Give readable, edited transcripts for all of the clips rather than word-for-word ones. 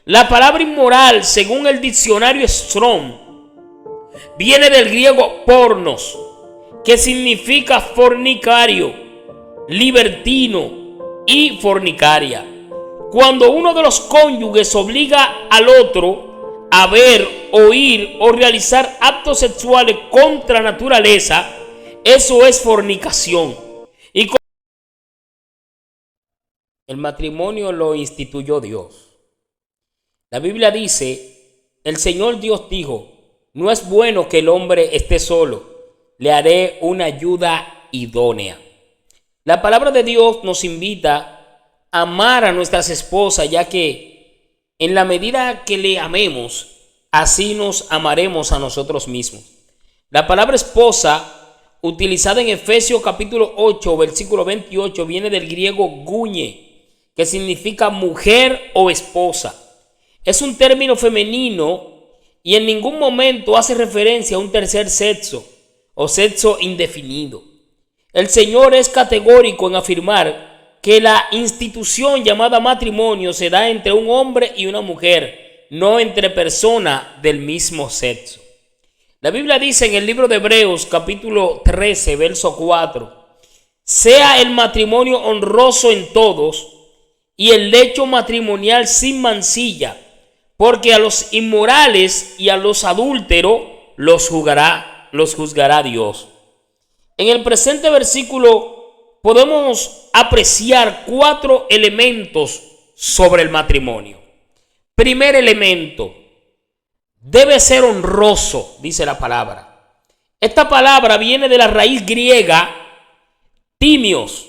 La palabra inmoral, según el diccionario Strong, viene del griego pornos, que significa fornicario, libertino y fornicaria. Cuando uno de los cónyuges obliga al otro a ver, oír o realizar actos sexuales contra naturaleza, eso es fornicación. Y el matrimonio lo instituyó Dios. La Biblia dice, el Señor Dios dijo, no es bueno que el hombre esté solo, le haré una ayuda idónea. La palabra de Dios nos invita a amar a nuestras esposas, ya que en la medida que le amemos, así nos amaremos a nosotros mismos. La palabra esposa, utilizada en Efesios capítulo 8, versículo 28, viene del griego guñe, que significa mujer o esposa. Es un término femenino y en ningún momento hace referencia a un tercer sexo o sexo indefinido. El Señor es categórico en afirmar que la institución llamada matrimonio se da entre un hombre y una mujer, no entre personas del mismo sexo. La Biblia dice en el libro de Hebreos capítulo 13, verso 4, sea el matrimonio honroso en todos y el lecho matrimonial sin mancilla, porque a los inmorales y a los adúlteros los juzgará Dios. En el presente versículo podemos apreciar 4 elementos sobre el matrimonio. Primer elemento, debe ser honroso, dice la palabra. Esta palabra viene de la raíz griega timios,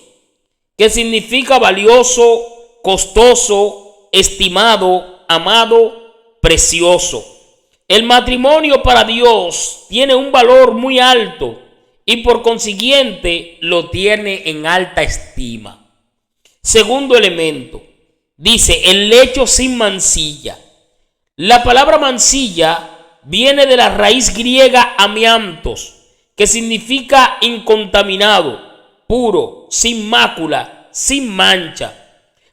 que significa valioso, costoso, estimado, amado, precioso. El matrimonio para Dios tiene un valor muy alto y por consiguiente lo tiene en alta estima. Segundo elemento, dice el lecho sin mancilla. La palabra mancilla viene de la raíz griega amiantos, que significa incontaminado, puro, sin mácula, sin mancha.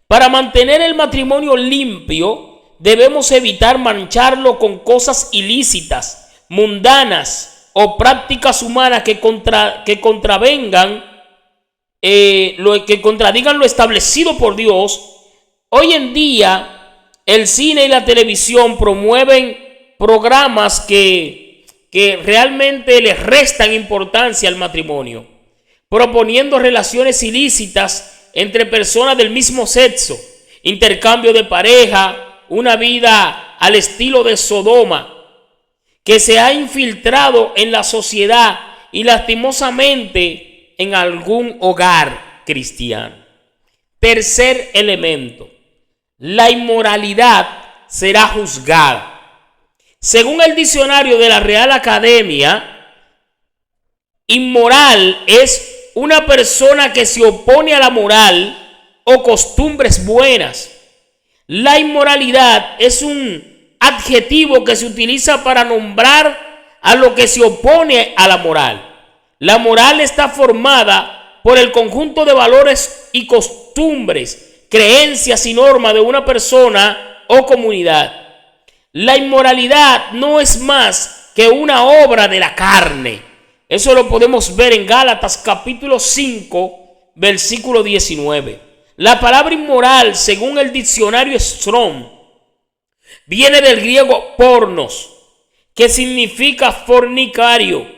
Para mantener el matrimonio limpio, debemos evitar mancharlo con cosas ilícitas, mundanas o prácticas humanas que contradigan lo establecido por Dios. Hoy en día, el cine y la televisión promueven programas que realmente les restan importancia al matrimonio, proponiendo relaciones ilícitas entre personas del mismo sexo, intercambio de pareja, una vida al estilo de Sodoma, que se ha infiltrado en la sociedad y lastimosamente en algún hogar cristiano. Tercer elemento, la inmoralidad será juzgada. Según el diccionario de la Real Academia, inmoral es una persona que se opone a la moral o costumbres buenas. La inmoralidad es un adjetivo que se utiliza para nombrar a lo que se opone a la moral. La moral está formada por el conjunto de valores y costumbres, creencias y normas de una persona o comunidad. La inmoralidad no es más que una obra de la carne. Eso lo podemos ver en Gálatas capítulo 5, versículo 19. La palabra inmoral, según el diccionario Strong, viene del griego pornos, que significa fornicario,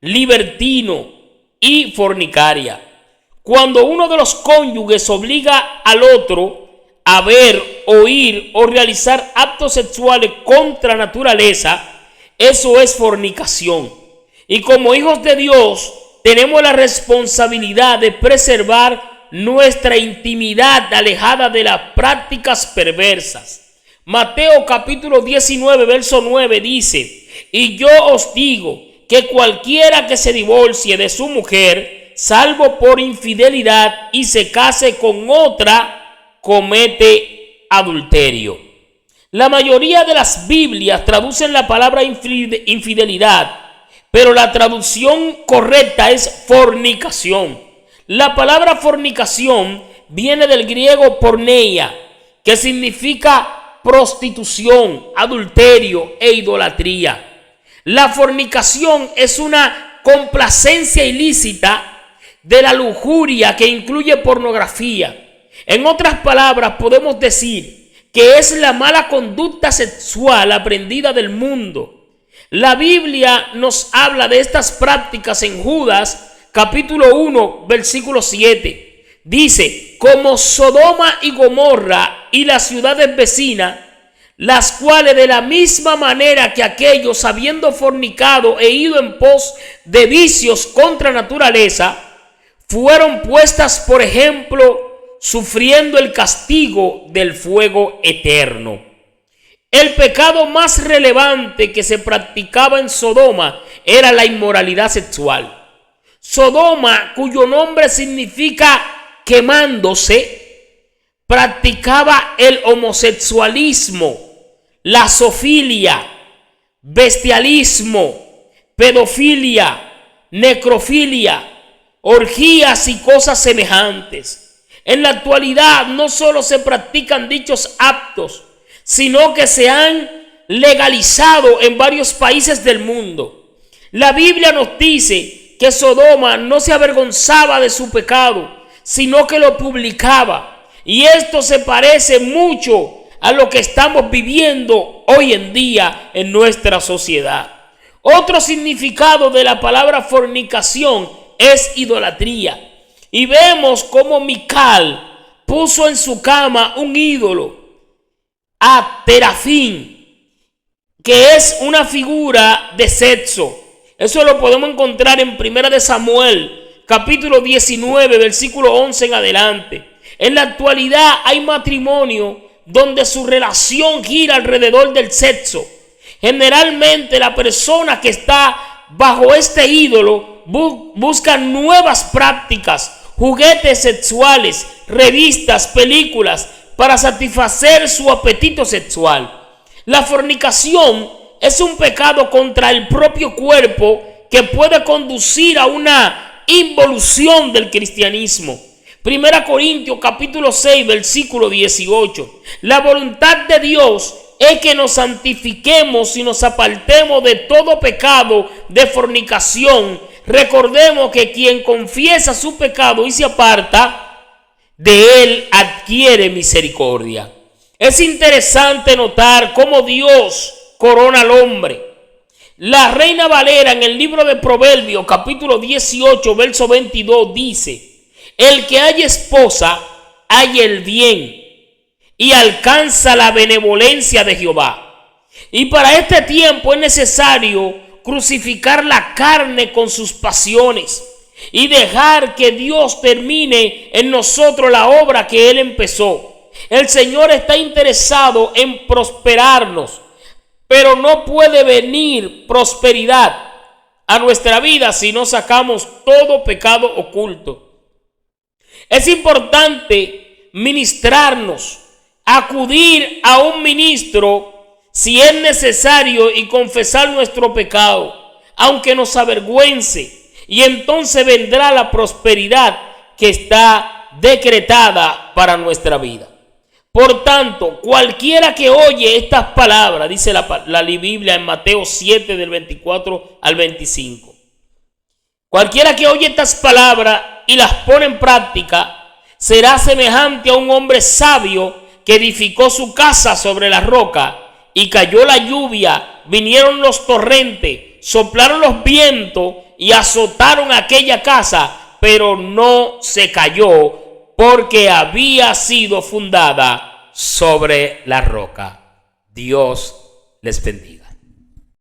libertino y fornicaria. Cuando uno de los cónyuges obliga al otro a ver, oír o realizar actos sexuales contra naturaleza, eso es fornicación. Y como hijos de Dios, tenemos la responsabilidad de preservar nuestra intimidad alejada de las prácticas perversas. Mateo capítulo 19, verso 9 dice, y yo os digo que cualquiera que se divorcie de su mujer, salvo por infidelidad, y se case con otra, comete adulterio. La mayoría de las Biblias traducen la palabra infidelidad, pero la traducción correcta es fornicación. La palabra fornicación viene del griego porneia, que significa prostitución, adulterio e idolatría. La fornicación es una complacencia ilícita de la lujuria que incluye pornografía. En otras palabras, podemos decir que es la mala conducta sexual aprendida del mundo. La Biblia nos habla de estas prácticas en Judas, capítulo 1, versículo 7. Dice: como Sodoma y Gomorra y las ciudades vecinas, las cuales de la misma manera que aquellos, habiendo fornicado e ido en pos de vicios contra naturaleza, fueron puestas por ejemplo, sufriendo el castigo del fuego eterno. El pecado más relevante que se practicaba en Sodoma era la inmoralidad sexual. Sodoma, cuyo nombre significa quemándose, practicaba el homosexualismo, la zoofilia, bestialismo, pedofilia, necrofilia, orgías y cosas semejantes. En la actualidad no solo se practican dichos actos, sino que se han legalizado en varios países del mundo. La Biblia nos dice que Sodoma no se avergonzaba de su pecado, sino que lo publicaba. Y esto se parece mucho a lo que estamos viviendo hoy en día en nuestra sociedad. Otro significado de la palabra fornicación es idolatría. Y vemos cómo Mical puso en su cama un ídolo, a Terafín, que es una figura de sexo. Eso lo podemos encontrar en 1 Samuel, capítulo 19, versículo 11 en adelante. En la actualidad hay matrimonio donde su relación gira alrededor del sexo. Generalmente la persona que está bajo este ídolo busca nuevas prácticas, juguetes sexuales, revistas, películas, para satisfacer su apetito sexual. La fornicación es un pecado contra el propio cuerpo que puede conducir a una involución del cristianismo. 1 Corintios capítulo 6, versículo 18. La voluntad de Dios es que nos santifiquemos y nos apartemos de todo pecado de fornicación. Recordemos que quien confiesa su pecado y se aparta, de él adquiere misericordia. Es interesante notar cómo Dios corona al hombre. La Reina Valera en el libro de Proverbios capítulo 18 verso 22 dice: el que haya esposa halla el bien y alcanza la benevolencia de Jehová. Y para este tiempo es necesario crucificar la carne con sus pasiones y dejar que Dios termine en nosotros la obra que Él empezó. El Señor está interesado en prosperarnos, pero no puede venir prosperidad a nuestra vida si no sacamos todo pecado oculto. Es importante ministrarnos, acudir a un ministro si es necesario y confesar nuestro pecado, aunque nos avergüence. Y entonces vendrá la prosperidad que está decretada para nuestra vida. Por tanto, cualquiera que oye estas palabras, dice la Biblia en Mateo 7 del 24 al 25. Cualquiera que oye estas palabras y las pone en práctica, será semejante a un hombre sabio que edificó su casa sobre la roca, y cayó la lluvia, vinieron los torrentes, soplaron los vientos y azotaron aquella casa, pero no se cayó porque había sido fundada sobre la roca. Dios les bendiga.